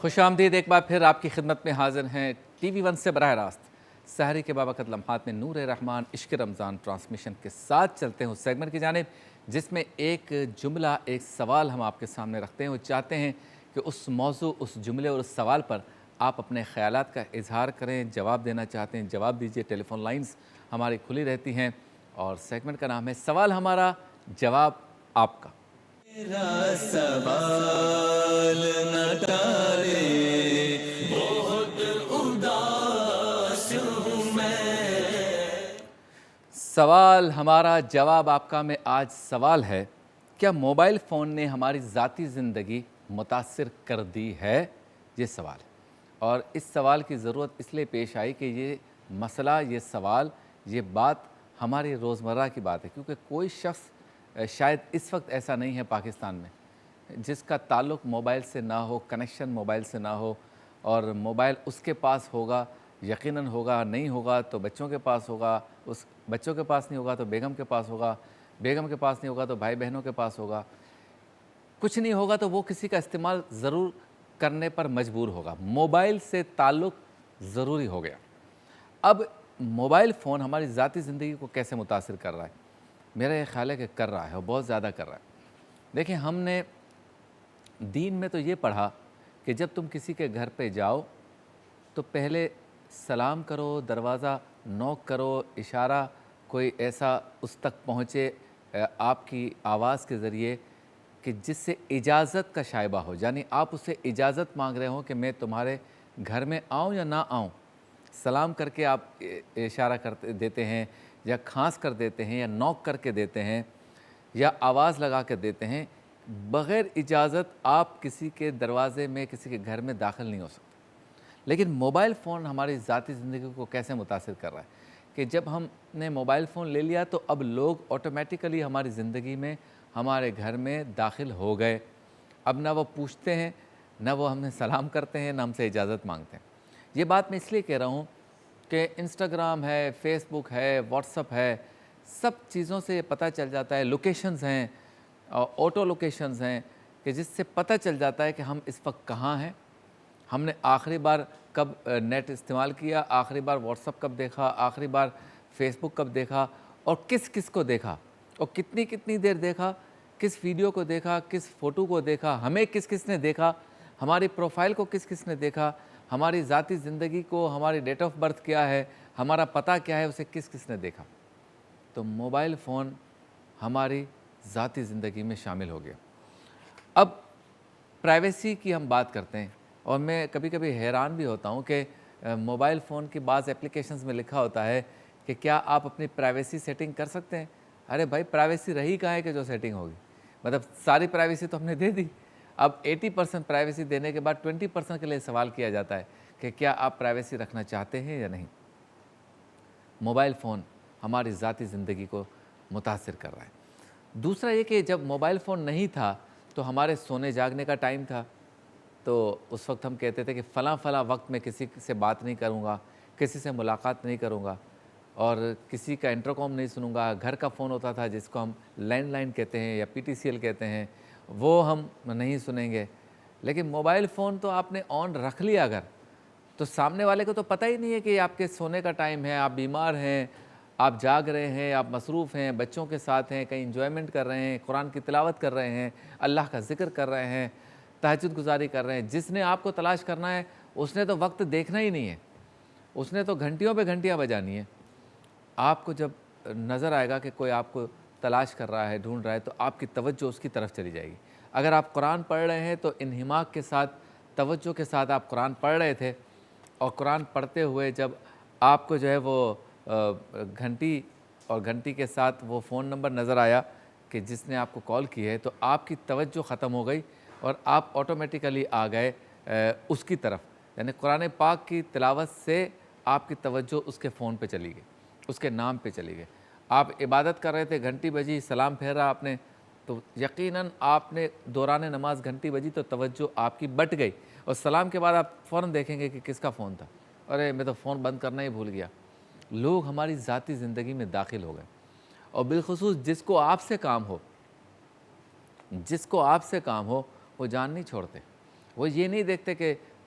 خوش آمدید ایک بار پھر آپ کی خدمت میں حاضر ہیں ٹی وی ون سے براہ راست سحری کے بابرکت لمحات میں نور رحمان عشق رمضان ٹرانسمیشن کے ساتھ چلتے ہیں اس سیگمنٹ کی جانب جس میں ایک جملہ ایک سوال ہم آپ کے سامنے رکھتے ہیں اور چاہتے ہیں کہ اس موضوع اس جملے اور اس سوال پر آپ اپنے خیالات کا اظہار کریں، جواب دینا چاہتے ہیں جواب دیجیے۔ ٹیلی فون لائنز ہماری کھلی رہتی ہیں اور سیگمنٹ کا نام ہے سوال ہمارا جواب آپ کا۔ میرا سوال نہ ٹالے، بہت اداس ہوں میں۔ سوال ہمارا جواب آپ کا میں آج سوال ہے، کیا موبائل فون نے ہماری ذاتی زندگی متاثر کر دی ہے؟ یہ سوال ہے اور اس سوال کی ضرورت اس لیے پیش آئی کہ یہ مسئلہ، یہ سوال، یہ بات ہماری روزمرہ کی بات ہے، کیونکہ کوئی شخص شاید اس وقت ایسا نہیں ہے پاکستان میں جس کا تعلق موبائل سے نہ ہو، کنیکشن موبائل سے نہ ہو، اور موبائل اس کے پاس ہوگا، یقیناً ہوگا، نہیں ہوگا تو بچوں کے پاس ہوگا، اس بچوں کے پاس نہیں ہوگا تو بیگم کے پاس ہوگا، بیگم کے پاس نہیں ہوگا تو بھائی بہنوں کے پاس ہوگا، کچھ نہیں ہوگا تو وہ کسی کا استعمال ضرور کرنے پر مجبور ہوگا۔ موبائل سے تعلق ضروری ہو گیا۔ اب موبائل فون ہماری ذاتی زندگی کو کیسے متاثر کر رہا ہے؟ میرا یہ خیال ہے کہ کر رہا ہے اور بہت زیادہ کر رہا ہے۔ دیکھیں، ہم نے دین میں تو یہ پڑھا کہ جب تم کسی کے گھر پہ جاؤ تو پہلے سلام کرو، دروازہ نوک کرو، اشارہ کوئی ایسا اس تک پہنچے آپ کی آواز کے ذریعے کہ جس سے اجازت کا شائبہ ہو، یعنی آپ اسے اجازت مانگ رہے ہوں کہ میں تمہارے گھر میں آؤں یا نہ آؤں۔ سلام کر کے آپ اشارہ کرتے دیتے ہیں یا کھانس کر دیتے ہیں یا نوک کر کے دیتے ہیں یا آواز لگا کے دیتے ہیں، بغیر اجازت آپ کسی کے دروازے میں، کسی کے گھر میں داخل نہیں ہو سکتے۔ لیکن موبائل فون ہماری ذاتی زندگی کو کیسے متاثر کر رہا ہے کہ جب ہم نے موبائل فون لے لیا تو اب لوگ آٹومیٹیکلی ہماری زندگی میں، ہمارے گھر میں داخل ہو گئے۔ اب نہ وہ پوچھتے ہیں، نہ وہ ہمیں سلام کرتے ہیں، نہ ہم سے اجازت مانگتے ہیں۔ یہ بات میں اس لیے کہہ رہا ہوں کہ انسٹاگرام ہے، فیس بک ہے، واٹس اپ ہے، سب چیزوں سے یہ پتہ چل جاتا ہے، لوکیشنز ہیں، آٹو لوکیشنز ہیں کہ جس سے پتہ چل جاتا ہے کہ ہم اس وقت کہاں ہیں، ہم نے آخری بار کب نیٹ استعمال کیا، آخری بار واٹس اپ کب دیکھا، آخری بار فیس بک کب دیکھا، اور کس کس کو دیکھا، اور کتنی دیر دیکھا، کس ویڈیو کو دیکھا، کس فوٹو کو دیکھا، ہمیں کس کس نے دیکھا، ہماری پروفائل کو کس کس نے دیکھا، ہماری ذاتی زندگی کو، ہماری ڈیٹ آف برتھ کیا ہے، ہمارا پتہ کیا ہے، اسے کس کس نے دیکھا۔ تو موبائل فون ہماری ذاتی زندگی میں شامل ہو گیا۔ اب پرائیویسی کی ہم بات کرتے ہیں اور میں کبھی کبھی حیران بھی ہوتا ہوں کہ موبائل فون کی بعض اپلیکیشنز میں لکھا ہوتا ہے کہ کیا آپ اپنی پرائیویسی سیٹنگ کر سکتے ہیں؟ ارے بھائی، پرائیویسی رہی کہاں ہے کہ جو سیٹنگ ہوگی؟ مطلب ساری پرائیویسی تو ہم نے دے دی، اب 80% پرائیویسی دینے کے بعد 20% کے لیے سوال کیا جاتا ہے کہ کیا آپ پرائیویسی رکھنا چاہتے ہیں یا نہیں۔ موبائل فون ہماری ذاتی زندگی کو متاثر کر رہا ہے۔ دوسرا یہ کہ جب موبائل فون نہیں تھا تو ہمارے سونے جاگنے کا ٹائم تھا، تو اس وقت ہم کہتے تھے کہ فلاں وقت میں کسی سے بات نہیں کروں گا، کسی سے ملاقات نہیں کروں گا، اور کسی کا انٹرکام نہیں سنوں گا۔ گھر کا فون ہوتا تھا جس کو ہم لینڈ لائن کہتے ہیں یا PTCL کہتے ہیں، وہ ہم نہیں سنیں گے۔ لیکن موبائل فون تو آپ نے آن رکھ لیا اگر، تو سامنے والے کو تو پتہ ہی نہیں ہے کہ آپ کے سونے کا ٹائم ہے، آپ بیمار ہیں، آپ جاگ رہے ہیں، آپ مصروف ہیں، بچوں کے ساتھ ہیں، کہیں انجوائمنٹ کر رہے ہیں، قرآن کی تلاوت کر رہے ہیں، اللہ کا ذکر کر رہے ہیں، تہجد گزاری کر رہے ہیں۔ جس نے آپ کو تلاش کرنا ہے اس نے تو وقت دیکھنا ہی نہیں ہے، اس نے تو گھنٹیوں پہ گھنٹیاں بجانی ہیں۔ آپ کو جب نظر آئے گا کہ کوئی آپ کو تلاش کر رہا ہے، ڈھونڈ رہا ہے، تو آپ کی توجہ اس کی طرف چلی جائے گی۔ اگر آپ قرآن پڑھ رہے ہیں تو انہماک کے ساتھ، توجہ کے ساتھ آپ قرآن پڑھ رہے تھے، اور قرآن پڑھتے ہوئے جب آپ کو جو ہے وہ گھنٹی اور گھنٹی کے ساتھ وہ فون نمبر نظر آیا کہ جس نے آپ کو کال کی ہے، تو آپ کی توجہ ختم ہو گئی اور آپ آٹومیٹیکلی آ گئے اس کی طرف، یعنی قرآن پاک کی تلاوت سے آپ کی توجہ اس کے فون پہ چلی گئی، اس کے نام پہ چلی گئی۔ آپ عبادت کر رہے تھے، گھنٹی بجی، سلام پھیرا آپ نے، تو یقیناً آپ نے دوران نماز گھنٹی بجی تو توجہ آپ کی بٹ گئی، اور سلام کے بعد آپ فوراً دیکھیں گے کہ کس کا فون تھا، ارے میں تو فون بند کرنا ہی بھول گیا۔ لوگ ہماری ذاتی زندگی میں داخل ہو گئے، اور بالخصوص جس کو آپ سے کام ہو، وہ جان نہیں چھوڑتے۔ وہ یہ نہیں دیکھتے کہ